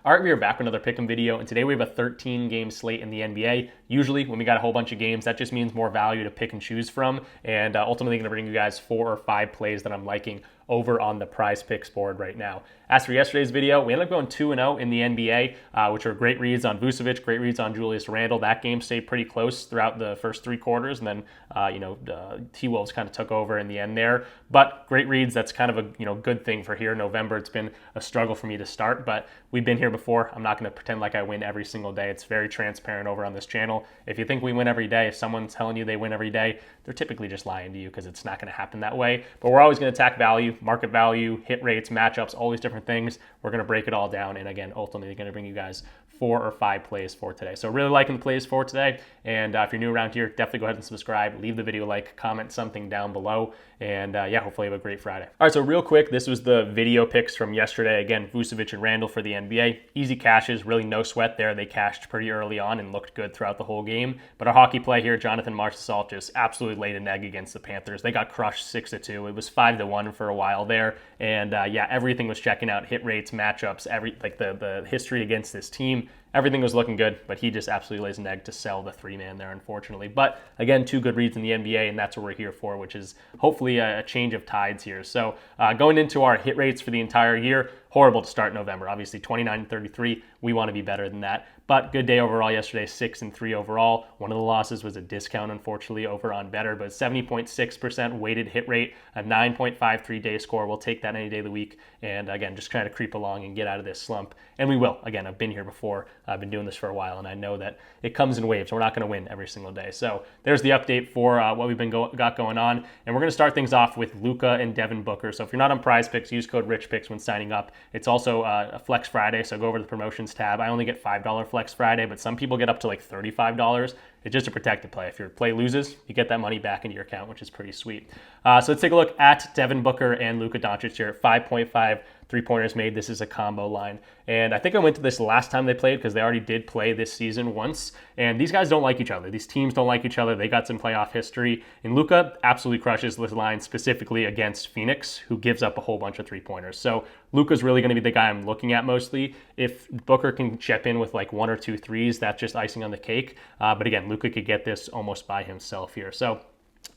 All right, we are back with another pick'em video, and today we have a 13-game slate in the NBA. Usually, when we got a whole bunch of games, that just means more value to pick and choose from, and ultimately going to bring you guys 4 or 5 plays that I'm liking over on the PrizePicks board right now. As for yesterday's video, we ended up going 2-0 in the NBA, which are great reads on Vucevic, great reads on Julius Randle. That game stayed pretty close throughout the first 3 quarters, and then T-Wolves kind of took over in the end there. But great reads. That's kind of a good thing for here. November, it's been a struggle for me to start, but we've been here before. I'm not going to pretend like I win every single day. It's very transparent over on this channel. If you think we win every day, if someone's telling you they win every day, they're typically just lying to you because it's not going to happen that way. But we're always going to attack value, market value, hit rates, matchups, all these different things. We're going to break it all down. And again, ultimately going to bring you guys 4 or 5 plays for today. So really liking the plays for today. And if you're new around here, definitely go ahead and subscribe. Leave the video a like, comment something down below. And hopefully you have a great Friday. All right, so real quick, this was the video picks from yesterday. Again, Vucevic and Randle for the NBA. Easy cashes, really no sweat there. They cashed pretty early on and looked good throughout the whole game. But our hockey play here, Jonathan Marchessault just absolutely laid an egg against the Panthers. They got crushed 6-2. It was 5-1 for a while there. And everything was checking out. Hit rates, matchups, the history against this team. Everything was looking good, but he just absolutely lays an egg to sell the 3-man there, unfortunately. But again, 2 good reads in the NBA, and that's what we're here for, which is hopefully a change of tides here. So going into our hit rates for the entire year, horrible to start November. Obviously, 29-33. We want to be better than that. But good day overall yesterday, 6-3 overall. One of the losses was a discount, unfortunately, over on Betr, but 70.6% weighted hit rate, a 9.53 day score. We'll take that any day of the week. And again, just trying to creep along and get out of this slump. And we will. Again, I've been here before. I've been doing this for a while, and I know that it comes in waves. We're not going to win every single day. So there's the update for what we've got going on. And we're going to start things off with Luka and Devin Booker. So if you're not on PrizePicks, use code RichPicks when signing up. It's also a Flex Friday, so go over to the promotions tab. I only get $5 Flex Friday, but some people get up to like $35. It's just a protected play. If your play loses, you get that money back into your account, which is pretty sweet. So let's take a look at Devin Booker and Luka Doncic here. 5.5 3-pointers made. This is a combo line. And I think I went to this last time they played because they already did play this season once. And these guys don't like each other. These teams don't like each other. They got some playoff history. And Luka absolutely crushes this line specifically against Phoenix, who gives up a whole bunch of 3-pointers. So Luka's really going to be the guy I'm looking at mostly. If Booker can chip in with like 1 or 2 threes, that's just icing on the cake. But again, Luka could get this almost by himself here. So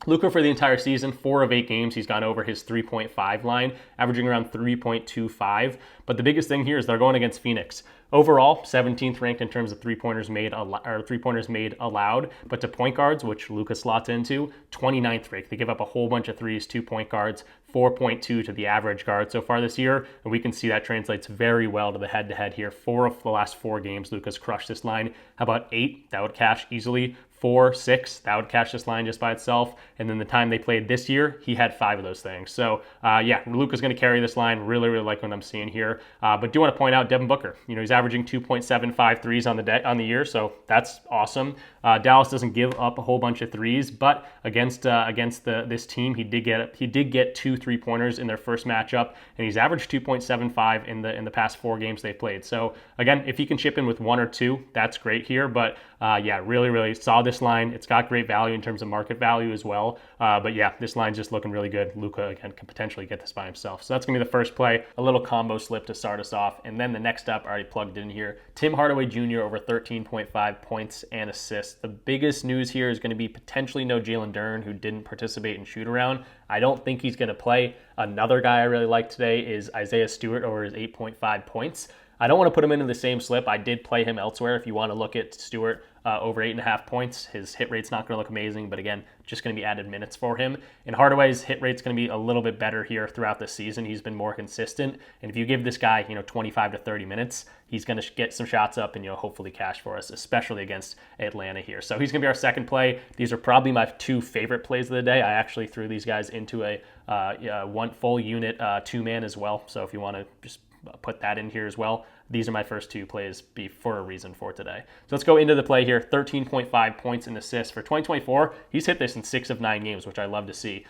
Luka for the entire season, 4 of 8 games, he's gone over his 3.5 line, averaging around 3.25. But the biggest thing here is they're going against Phoenix. Overall, 17th ranked in terms of 3-pointers made allowed, but to point guards, which Luka slots into, 29th ranked. They give up a whole bunch of threes to point guards, 4.2 to the average guard so far this year, and we can see that translates very well to the head-to-head here. 4 of the last 4 games, Luka's crushed this line. How about 8? That would cash easily. 4, 6, that would cash this line just by itself. And then the time they played this year, he had 5 of those things. So Luka's going to carry this line. Really, really like what I'm seeing here. But do want to point out Devin Booker. He's averaging 2.75 threes on the year, so that's awesome. Dallas doesn't give up a whole bunch of threes, but against this team, he did get 2 3-pointers in their first matchup, and he's averaged 2.75 in the past 4 games they've played. So again, if he can chip in with 1 or 2, that's great here. But really, really saw this line. It's got great value in terms of market value as well. But this line's just looking really good. Luka, again, can potentially get this by himself. So that's going to be the first play, a little combo slip to start us off. And then the next up, I already plugged in here, Tim Hardaway Jr. over 13.5 points and assists. The biggest news here is going to be potentially no Jalen Duren, who didn't participate in shoot-around. I don't think he's going to play. Another guy I really like today is Isaiah Stewart over his 8.5 points. I don't want to put him into the same slip. I did play him elsewhere. If you want to look at Stewart over 8.5 points, his hit rate's not going to look amazing, but again, just going to be added minutes for him. And Hardaway's hit rate's going to be a little bit better here throughout the season. He's been more consistent. And if you give this guy, 25 to 30 minutes, he's going to get some shots up and hopefully cash for us, especially against Atlanta here. So he's going to be our second play. These are probably my 2 favorite plays of the day. I actually threw these guys into a 1 full unit 2-man as well. So if you want to just put that in here as well. These are my first 2 plays for a reason for today. So let's go into the play here. 13.5 points and assists. For 2024, he's hit this in 6 of 9 games, which I love to see.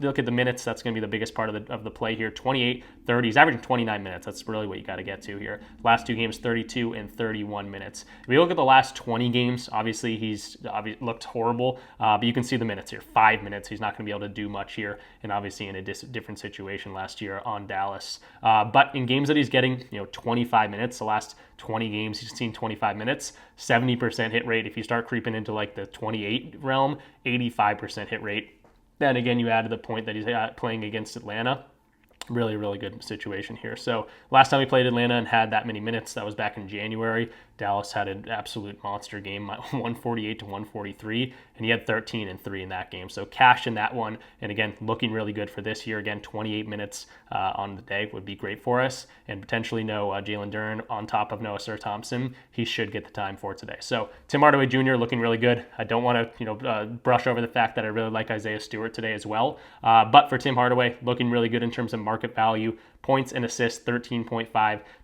Look at the minutes. That's going to be the biggest part of the play here. 28, 30. He's averaging 29 minutes. That's really what you got to get to here. Last 2 games, 32 and 31 minutes. If we look at the last 20 games, obviously he's looked horrible, but you can see the minutes here. 5 minutes. He's not going to be able to do much here, and obviously in a different situation last year on Dallas. But in games that he's getting, 25 minutes, minutes. The last 20 games, he's seen 25 minutes, 70% hit rate. If you start creeping into like the 28 realm, 85% hit rate. Then again, you add to the point that he's playing against Atlanta. Really, really good situation here. So last time we played Atlanta and had that many minutes, that was back in January. Dallas had an absolute monster game, 148 to 143, and he had 13 and 3 in that game. So cash in that one, and again, looking really good for this year. Again, 28 minutes on the day would be great for us, and potentially no Jalen Duren on top of Noah Sir Thompson. He should get the time for today. So Tim Hardaway Jr. looking really good. I don't want to brush over the fact that I really like Isaiah Stewart today as well. But for Tim Hardaway, looking really good in terms of market value. Points and assists, 13.5,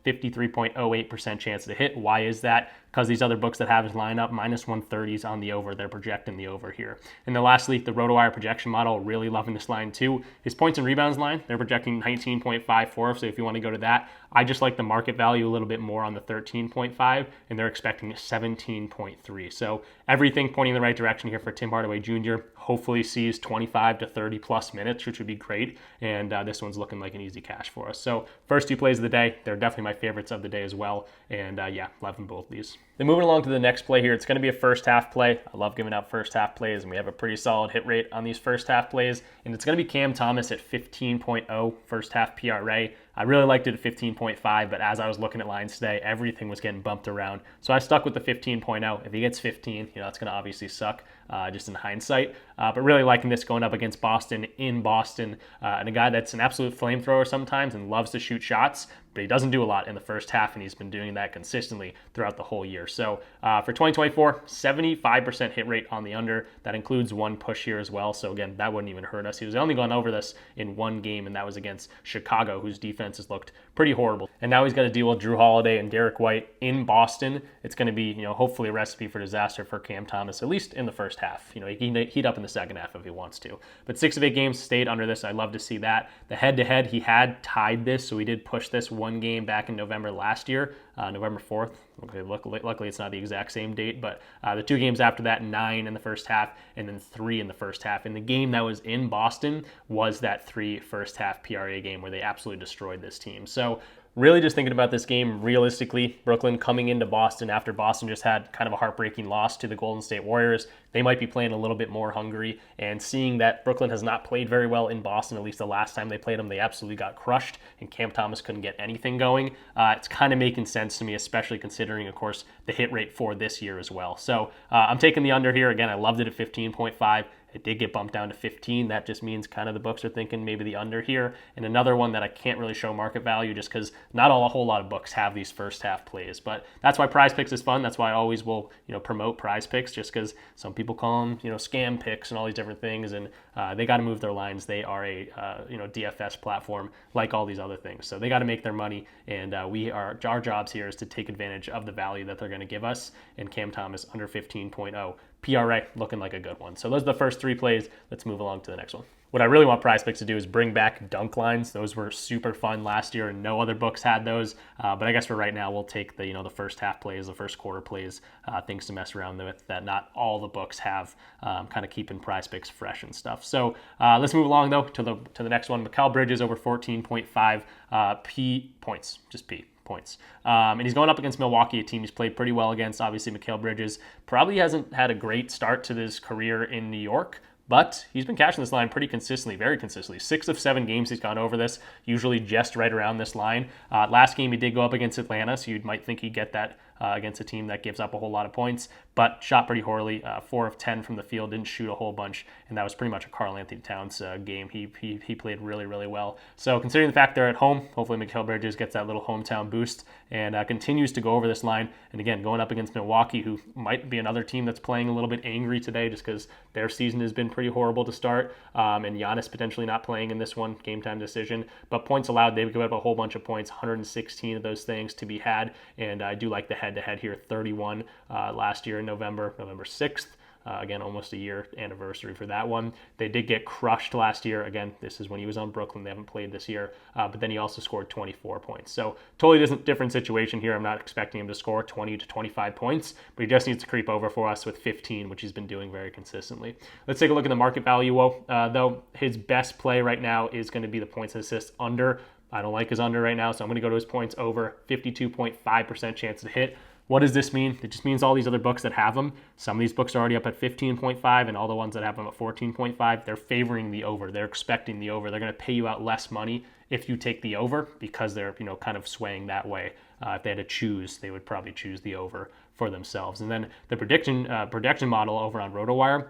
53.08% chance to hit. Why is that? Because these other books that have his lineup, minus 130s on the over, they're projecting the over here. And then lastly, the RotoWire projection model, really loving this line too. His points and rebounds line, they're projecting 19.54, so if you want to go to that, I just like the market value a little bit more on the 13.5, and they're expecting 17.3. So everything pointing in the right direction here for Tim Hardaway Jr. Hopefully sees 25 to 30 plus minutes, which would be great, and this one's looking like an easy cash for us. So first two plays of the day, they're definitely my favorites of the day as well, and yeah, loving both these. Then moving along to the next play here, it's going to be a first half play. I love giving out first half plays, and we have a pretty solid hit rate on these first half plays, and it's going to be Cam Thomas at 15.0 first half PRA. I really liked it at 15.5, but as I was looking at lines today, everything was getting bumped around. So I stuck with the 15.0. If he gets 15, that's going to obviously suck just in hindsight. But really liking this going up against Boston in Boston, and a guy that's an absolute flamethrower sometimes and loves to shoot shots, but he doesn't do a lot in the first half, and he's been doing that consistently throughout the whole year. So for 2024, 75% hit rate on the under. That includes one push here as well. So again, that wouldn't even hurt us. He was only gone over this in one game, and that was against Chicago, whose defense has looked pretty horrible. And now he's got to deal with Drew Holiday and Derek White in Boston. It's going to be, hopefully a recipe for disaster for Cam Thomas, at least in the first half. He can heat up in the second half if he wants to. But 6 of 8 games stayed under this. I love to see that. The head-to-head, he had tied this, so he did push this one game back in November last year, November 4th. Okay, luckily it's not the exact same date, but the 2 games after that, 9 in the first half and then 3 in the first half. And the game that was in Boston was that 3 first half PRA game where they absolutely destroyed this team. So really just thinking about this game realistically, Brooklyn coming into Boston after Boston just had kind of a heartbreaking loss to the Golden State Warriors. They might be playing a little bit more hungry, and seeing that Brooklyn has not played very well in Boston, at least the last time they played them, they absolutely got crushed, and Cam Thomas couldn't get anything going. It's kind of making sense to me, especially considering, of course, the hit rate for this year as well. So I'm taking the under here. Again, I loved it at 15.5. It did get bumped down to 15. That just means kind of the books are thinking maybe the under here. And another one that I can't really show market value just because not a whole lot of books have these first half plays. But that's why PrizePicks is fun. That's why I always will promote PrizePicks, just because some people call them scam picks and all these different things. And they got to move their lines. They are a DFS platform like all these other things. So they got to make their money. And our jobs here is to take advantage of the value that they're going to give us. And Cam Thomas under 15.0. PRA looking like a good one. So those are the first 3 plays. Let's move along to the next one. What I really want PrizePicks to do is bring back dunk lines. Those were super fun last year, and no other books had those. But I guess for right now, we'll take the the first half plays, the first quarter plays, things to mess around with that not all the books have, kind of keeping PrizePicks fresh and stuff. So let's move along though to the next one. Mikal Bridges over 14.5 P points, just P. Points. And he's going up against Milwaukee, a team he's played pretty well against. Obviously, Mikal Bridges probably hasn't had a great start to his career in New York, but he's been cashing this line pretty consistently, very consistently. 6 of 7 games he's gone over this, usually just right around this line. Last game he did go up against Atlanta, so you might think he'd get that against a team that gives up a whole lot of points, but shot pretty poorly. 4 of 10 from the field, didn't shoot a whole bunch, and that was pretty much a Karl-Anthony Towns game. He played really, really well. So considering the fact they're at home, hopefully Mikal Bridges gets that little hometown boost and continues to go over this line. And again, going up against Milwaukee, who might be another team that's playing a little bit angry today just because their season has been pretty horrible to start, and Giannis potentially not playing in this one, game time decision. But points allowed, they've given up a whole bunch of points, 116 of those things to be had, and I do like the head-to-head here, 31 last year in November 6th. Again, almost a year anniversary for that one. They did get crushed last year. Again, this is when he was on Brooklyn. They haven't played this year. But then he also scored 24 points. So totally different situation here. I'm not expecting him to score 20 to 25 points, but he just needs to creep over for us with 15, which he's been doing very consistently. Let's take a look at the market value, though. His best play right now is going to be the points and assists under. I don't like his under right now, so I'm going to go to his points over, 52.5% chance to hit. What does this mean? It just means all these other books that have them, some of these books are already up at 15.5, and all the ones that have them at 14.5, they're favoring the over. They're expecting the over. They're going to pay you out less money if you take the over because they're, kind of swaying that way. If they had to choose, they would probably choose the over for themselves. And then the prediction model over on RotoWire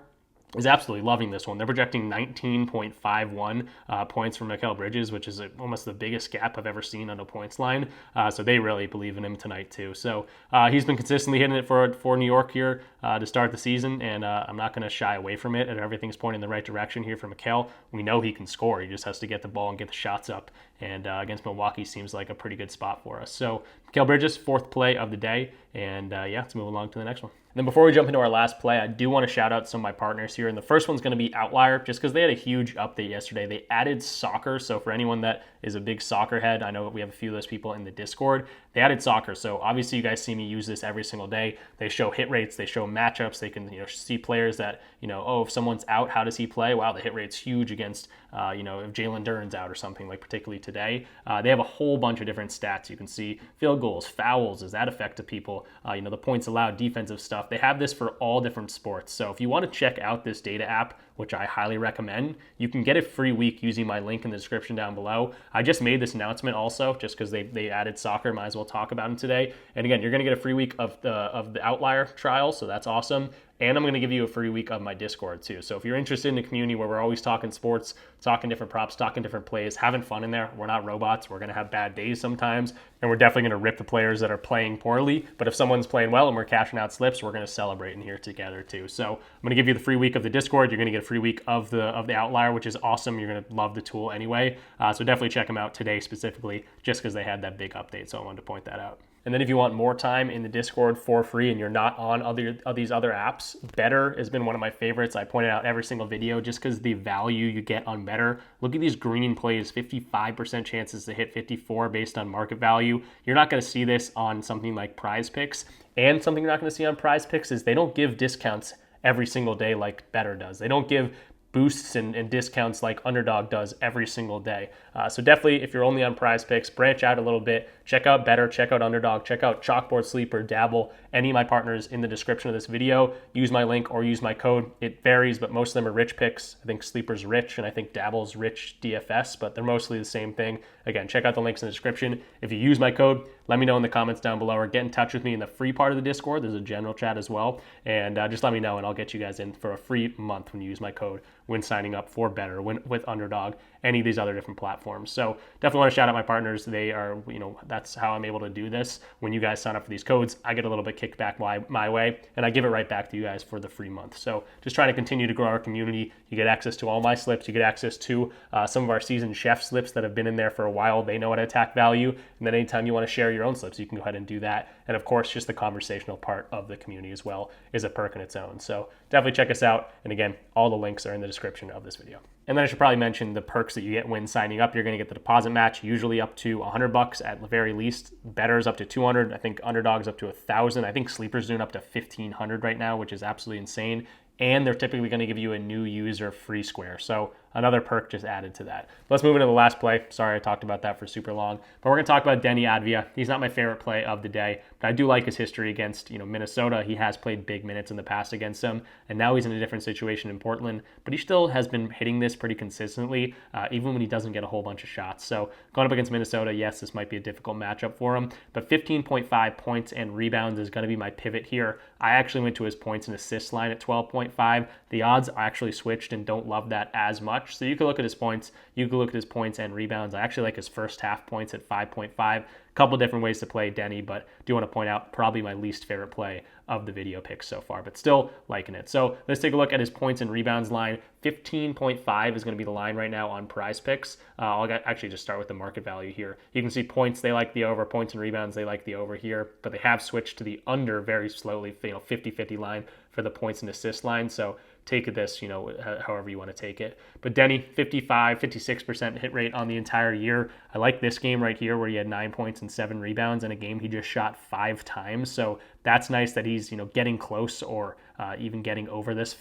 is absolutely loving this one. They're projecting 19.51 points from Mikal Bridges, which is almost the biggest gap I've ever seen on a points line. So they really believe in him tonight too. So he's been consistently hitting it for New York here to start the season, and I'm not going to shy away from it. And everything's pointing in the right direction here for Mikal. We know he can score. He just has to get the ball and get the shots up. And against Milwaukee seems like a pretty good spot for us. So Mikal Bridges, fourth play of the day. And let's move along to the next one. And then before we jump into our last play, I do want to shout out some of my partners here. And the first one's going to be Outlier, just because they had a huge update yesterday. They added soccer. So for anyone that is a big soccer head, I know we have a few of those people in the Discord. They added soccer. So obviously you guys see me use this every single day. They show hit rates. They show matchups. They can see players that, if someone's out, how does he play? Wow, the hit rate's huge against, if Jalen Duren's out or something, like particularly today. They have a whole bunch of different stats. You can see field goals, fouls, does that affect the people? The points allowed, defensive stuff. They have this for all different sports. So if you want to check out this data app, which I highly recommend, you can get a free week using my link in the description down below. I just made this announcement also just because they added soccer. Might as well talk about it today. And again, you're going to get a free week of the Outlier trial, so that's awesome. And I'm going to give you a free week of my Discord too. So if you're interested in a community where we're always talking sports, talking different props, talking different plays, having fun in there, we're not robots. We're going to have bad days sometimes, and we're definitely going to rip the players that are playing poorly. But if someone's playing well and we're cashing out slips, we're going to celebrate in here together too. So I'm going to give you the free week of the Discord. You're going to get a free week of the Outlier, which is awesome. You're going to love the tool anyway. So definitely check them out today specifically, just because they had that big update. So I wanted to point that out. And then if you want more time in the Discord for free and you're not on these other apps, Betr has been one of my favorites. I point it out every single video just because the value you get on Betr. Look at these green plays, 55% chances to hit 54 based on market value. You're not going to see this on something like PrizePicks. And something you're not going to see on PrizePicks is they don't give discounts every single day like Betr does. They don't give boosts and discounts like Underdog does every single day. So definitely, if you're only on PrizePicks, branch out a little bit. Check out Betr, check out Underdog, check out Chalkboard, Sleeper, Dabble, any of my partners in the description of this video. Use my link or use my code. It varies, but most of them are RichPicks. I think Sleeper's Rich, and I think Dabble's Rich DFS, but they're mostly the same thing. Again, check out the links in the description. If you use my code, let me know in the comments down below, or get in touch with me in the free part of the Discord. There's a general chat as well, and just let me know, and I'll get you guys in for a free month when you use my code when signing up for Betr, with Underdog, any of these other different platforms. So definitely want to shout out my partners. They are, that's how I'm able to do this. When you guys sign up for these codes, I get a little bit kicked back my way, and I give it right back to you guys for the free month. So just trying to continue to grow our community. You get access to all my slips. You get access to some of our seasoned chef slips that have been in there for a while. They know how to attack value. And then anytime you want to share your own slips, you can go ahead and do that. And of course, just the conversational part of the community as well is a perk in its own. So definitely check us out. And again, all the links are in the description of this video. And then I should probably mention the perks that you get when signing up. You're going to get the deposit match, usually up to $100 at the very least. Better's up to $200. I think Underdog's up to $1,000. I think Sleeper's doing up to $1,500 right now, which is absolutely insane. And they're typically going to give you a new user free square. So another perk just added to that. Let's move into the last play. Sorry, I talked about that for super long. But we're going to talk about Deni Avdija. He's not my favorite play of the day, but I do like his history against Minnesota. He has played big minutes in the past against them, and now he's in a different situation in Portland. But he still has been hitting this pretty consistently, even when he doesn't get a whole bunch of shots. So going up against Minnesota, yes, this might be a difficult matchup for him. But 15.5 points and rebounds is going to be my pivot here. I actually went to his points and assists line at 12.5. The odds I actually switched and don't love that as much. So you can look at his points. You can look at his points and rebounds. I actually like his first half points at 5.5. Couple different ways to play Deni, but do want to point out probably my least favorite play of the video picks so far, but still liking it. So let's take a look at his points and rebounds line. 15.5 is going to be the line right now on PrizePicks. I'll actually just start with the market value here. You can see points, they like the over. Points and rebounds, they like the over here, but they have switched to the under very slowly, 50-50 line for the points and assist line. So take this, however you want to take it. But Deni, 56% hit rate on the entire year. I like this game right here where he had 9 points and 7 rebounds in a game he just shot 5 times. So that's nice that he's, getting close or even getting over this,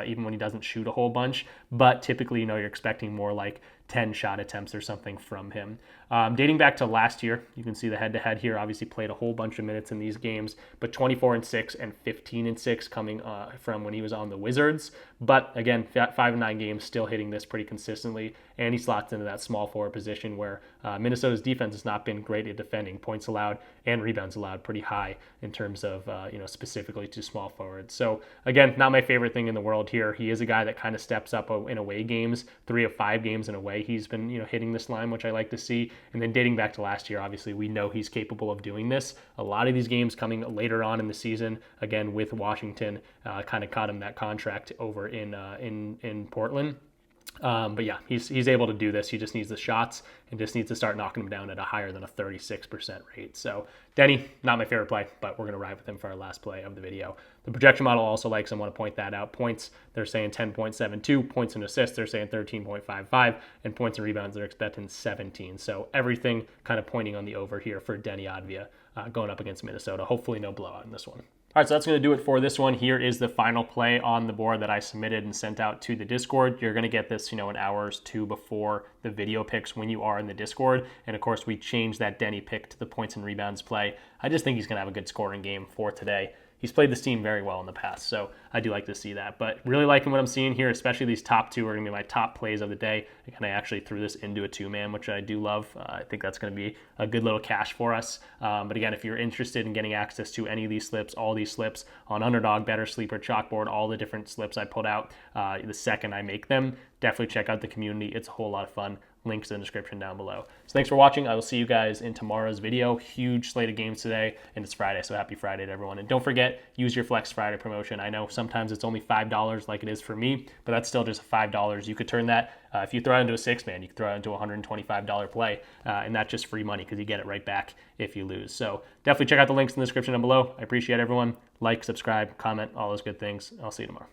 even when he doesn't shoot a whole bunch. But typically, you're expecting more like 10 shot attempts or something from him. Dating back to last year, you can see the head-to-head here. Obviously played a whole bunch of minutes in these games, but 24-6 and 15-6 coming from when he was on the Wizards. But again, 5-9 games, still hitting this pretty consistently, and he slots into that small forward position where Minnesota's defense has not been great at defending. Points allowed and rebounds allowed pretty high in terms of specifically to small forwards. So again, not my favorite thing in the world here. He is a guy that kind of steps up in away games. 3 of 5 games in away, he's been hitting this line, which I like to see. And then dating back to last year, obviously we know he's capable of doing this. A lot of these games coming later on in the season, again with Washington, kind of caught him that contract over in Portland. But yeah, he's able to do this. He just needs the shots and just needs to start knocking them down at a higher than a 36% rate. So Denny, not my favorite play, but we're going to ride with him for our last play of the video. The projection model also likes him. I want to point that out. Points, they're saying 10.72. Points and assists, they're saying 13.55. And points and rebounds, they're expecting 17. So everything kind of pointing on the over here for Denny Advia going up against Minnesota. Hopefully no blowout in this one. All right, so that's going to do it for this one. Here is the final play on the board that I submitted and sent out to the Discord. You're going to get this, an hour or 2 before the video picks when you are in the Discord. And of course, we changed that Denny pick to the points and rebounds play. I just think he's going to have a good scoring game for today. He's played this team very well in the past, so I do like to see that. But really liking what I'm seeing here, especially these top 2 are going to be my top plays of the day. And I actually threw this into a 2-man, which I do love. I think that's going to be a good little cash for us. But again, if you're interested in getting access to any of these slips, all these slips on Underdog, Betr, Sleeper, Chalkboard, all the different slips I put out the second I make them, definitely check out the community. It's a whole lot of fun. Links in the description down below. So thanks for watching. I will see you guys in tomorrow's video. Huge slate of games today, and it's Friday, so happy Friday to everyone. And don't forget, use your Flex Friday promotion. I know sometimes it's only $5 like it is for me, but that's still just $5. You could turn that, if you throw it into a 6-man, you could throw it into a $125 play, and that's just free money because you get it right back if you lose. So definitely check out the links in the description down below. I appreciate everyone. Like, subscribe, comment, all those good things. I'll see you tomorrow.